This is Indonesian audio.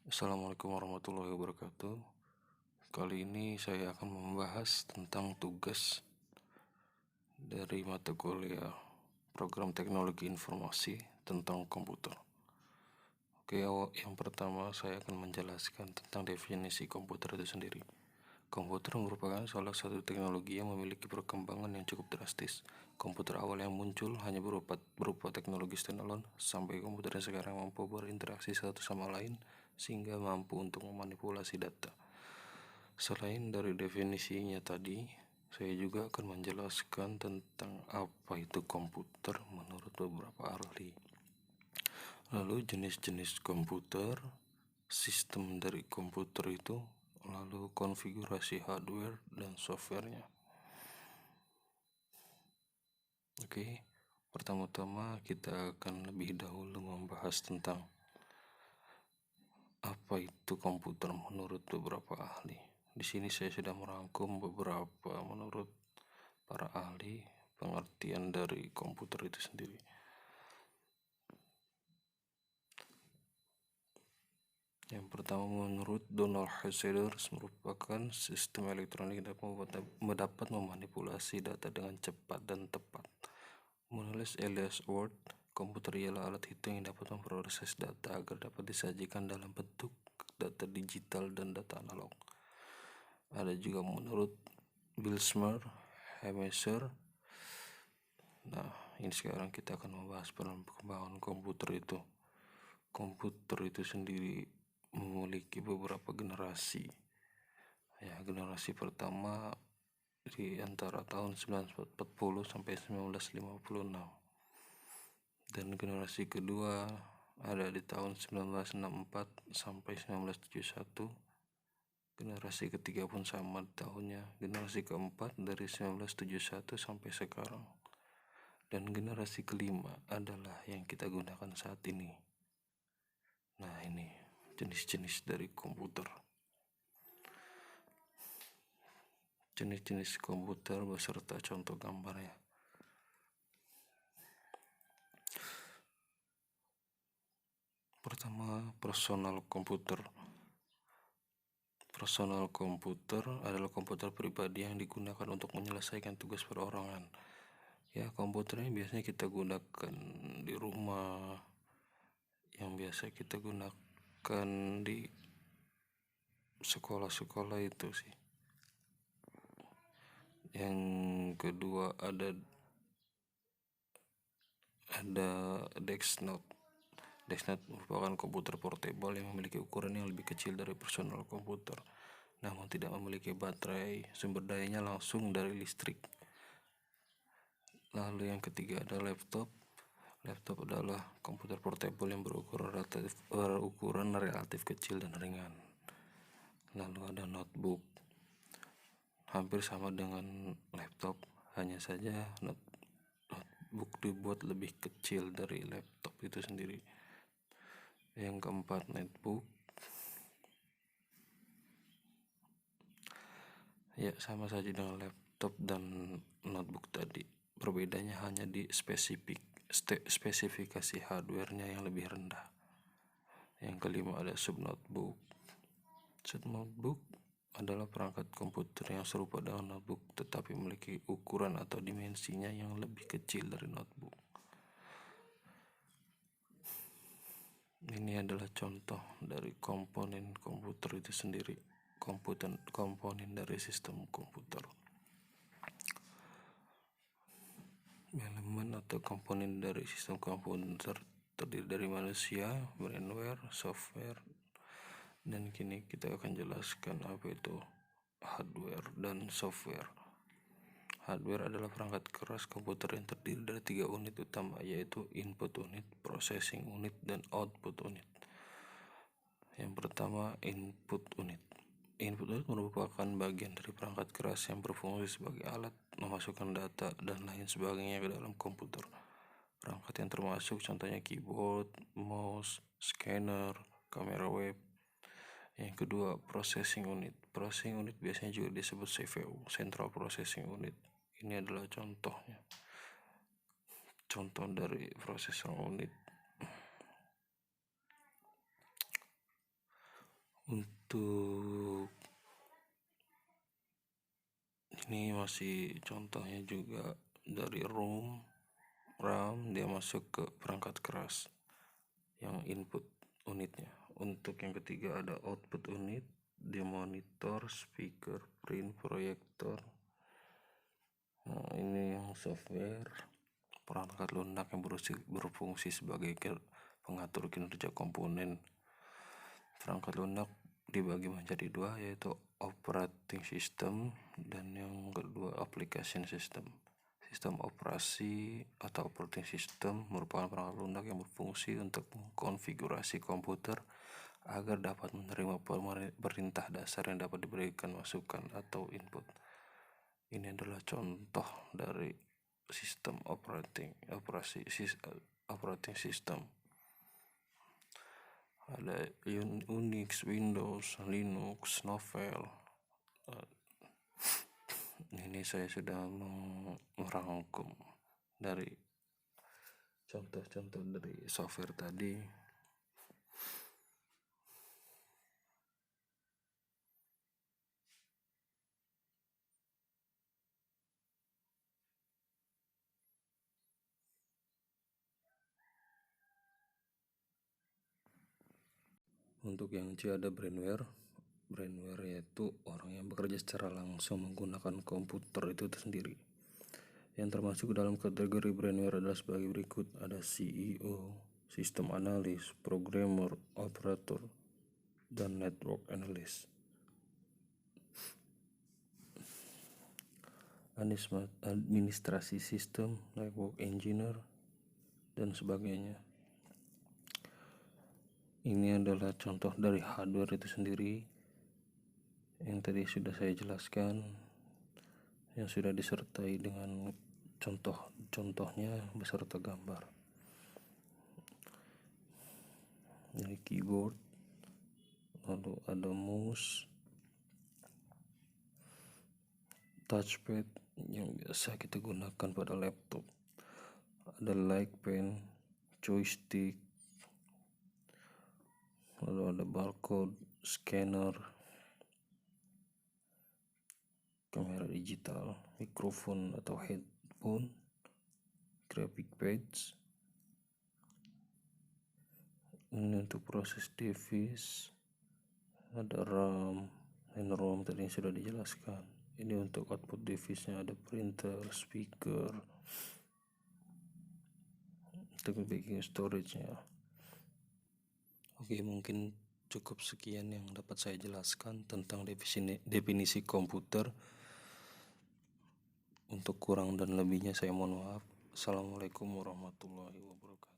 Assalamualaikum warahmatullahi wabarakatuh. Kali ini saya akan membahas tentang tugas dari mata kuliah Program Teknologi Informasi tentang komputer. Oke, yang pertama saya akan menjelaskan tentang definisi komputer itu sendiri. Komputer merupakan salah satu teknologi yang memiliki perkembangan yang cukup drastis. Komputer awal yang muncul hanya berupa teknologi standalone, sampai komputer yang sekarang mampu berinteraksi satu sama lain sehingga mampu untuk memanipulasi data. Selain dari definisinya tadi, saya juga akan menjelaskan tentang apa itu komputer menurut beberapa ahli. Lalu jenis-jenis komputer, sistem dari komputer itu, lalu konfigurasi hardware dan softwarenya. Oke, pertama-tama kita akan lebih dahulu membahas tentang apa itu komputer menurut beberapa ahli. Di sini saya sudah merangkum beberapa menurut para ahli pengertian dari komputer itu sendiri. Yang pertama, menurut Donald Husserl, merupakan sistem elektronik yang dapat memanipulasi data dengan cepat dan tepat. Menulis Elias Ward, komputer ialah alat hitung yang dapat memproses data agar dapat disajikan dalam bentuk data digital dan data analog. Ada juga menurut Bilsmer, Hemesser. Nah, ini sekarang kita akan membahas perkembangan komputer itu. Komputer itu sendiri memiliki beberapa generasi. Ya, generasi pertama di antara tahun 1940 sampai 1956. Dan generasi kedua ada di tahun 1964 sampai 1971. Generasi ketiga pun sama tahunnya. Generasi keempat dari 1971 sampai sekarang. Dan generasi kelima adalah yang kita gunakan saat ini. Nah, ini jenis-jenis dari komputer. Jenis-jenis komputer beserta contoh gambarnya. Pertama, personal komputer. Personal komputer adalah komputer pribadi yang digunakan untuk menyelesaikan tugas perorangan. Ya, komputernya biasanya kita gunakan di rumah, yang biasa kita gunakan di sekolah-sekolah itu sih. Yang kedua ada Desktop. Desktop merupakan komputer portable yang memiliki ukuran yang lebih kecil dari personal komputer, namun tidak memiliki baterai. Sumber dayanya langsung dari listrik. Lalu yang ketiga ada laptop. Laptop adalah komputer portable yang berukuran relatif kecil dan ringan. Lalu ada notebook. Hampir sama dengan laptop, hanya saja notebook dibuat lebih kecil dari laptop itu sendiri. Yang keempat, netbook. Ya, sama saja dengan laptop dan notebook tadi. Perbedaannya hanya di spesifikasi hardware-nya yang lebih rendah. Yang kelima ada subnotebook. Subnotebook adalah perangkat komputer yang serupa dengan notebook tetapi memiliki ukuran atau dimensinya yang lebih kecil dari notebook. Ini adalah contoh dari komponen komputer itu sendiri. Komponen dari sistem komputer. Elemen atau komponen dari sistem komputer terdiri dari manusia, firmware, software, dan kini kita akan jelaskan apa itu hardware dan software. Hardware adalah perangkat keras komputer yang terdiri dari 3 unit utama, yaitu input unit, processing unit, dan output unit. Yang pertama, input unit. Input unit merupakan bagian dari perangkat keras yang berfungsi sebagai alat memasukkan data dan lain sebagainya ke dalam komputer. Perangkat yang termasuk contohnya keyboard, mouse, scanner, kamera web. Yang kedua, processing unit. Processing unit biasanya juga disebut CPU, Central Processing Unit. Ini adalah contohnya. Contoh dari processing unit. Untuk ini masih contohnya juga dari RAM dia masuk ke perangkat keras yang input unitnya. Untuk yang ketiga ada output unit, dia monitor, speaker, print, proyektor. Nah, ini yang software, perangkat lunak yang berfungsi sebagai pengatur kinerja komponen. Perangkat lunak dibagi menjadi dua, yaitu operating system dan yang kedua application system. Sistem operasi atau operating system merupakan perangkat lunak yang berfungsi untuk mengkonfigurasi komputer agar dapat menerima perintah dasar yang dapat diberikan masukan atau input. Ini adalah contoh dari sistem operating system. Ada Unix, Windows, Linux, Novel. Ini saya sudah merangkum dari contoh-contoh dari software tadi. Untuk yang C ada brainware. Brainware yaitu orang yang bekerja secara langsung menggunakan komputer itu sendiri. Yang termasuk dalam kategori brainware adalah sebagai berikut. Ada CEO, sistem analis, programmer, operator, dan network analyst. Administrasi sistem, network engineer, dan sebagainya. Ini adalah contoh dari hardware itu sendiri yang tadi sudah saya jelaskan, yang sudah disertai dengan contohnya beserta gambar. Ini keyboard, lalu ada mouse, touchpad yang biasa kita gunakan pada laptop, ada light pen, joystick, lalu ada barcode, scanner, kamera digital, mikrofon atau headphone, graphic pads. Ini untuk proses device, ada RAM dan ROM tadi yang sudah dijelaskan. Ini untuk output device-nya, ada printer, speaker, untuk bagian storage-nya. Oke, mungkin cukup sekian yang dapat saya jelaskan tentang definisi komputer. Untuk kurang dan lebihnya saya mohon maaf. Assalamualaikum warahmatullahi wabarakatuh.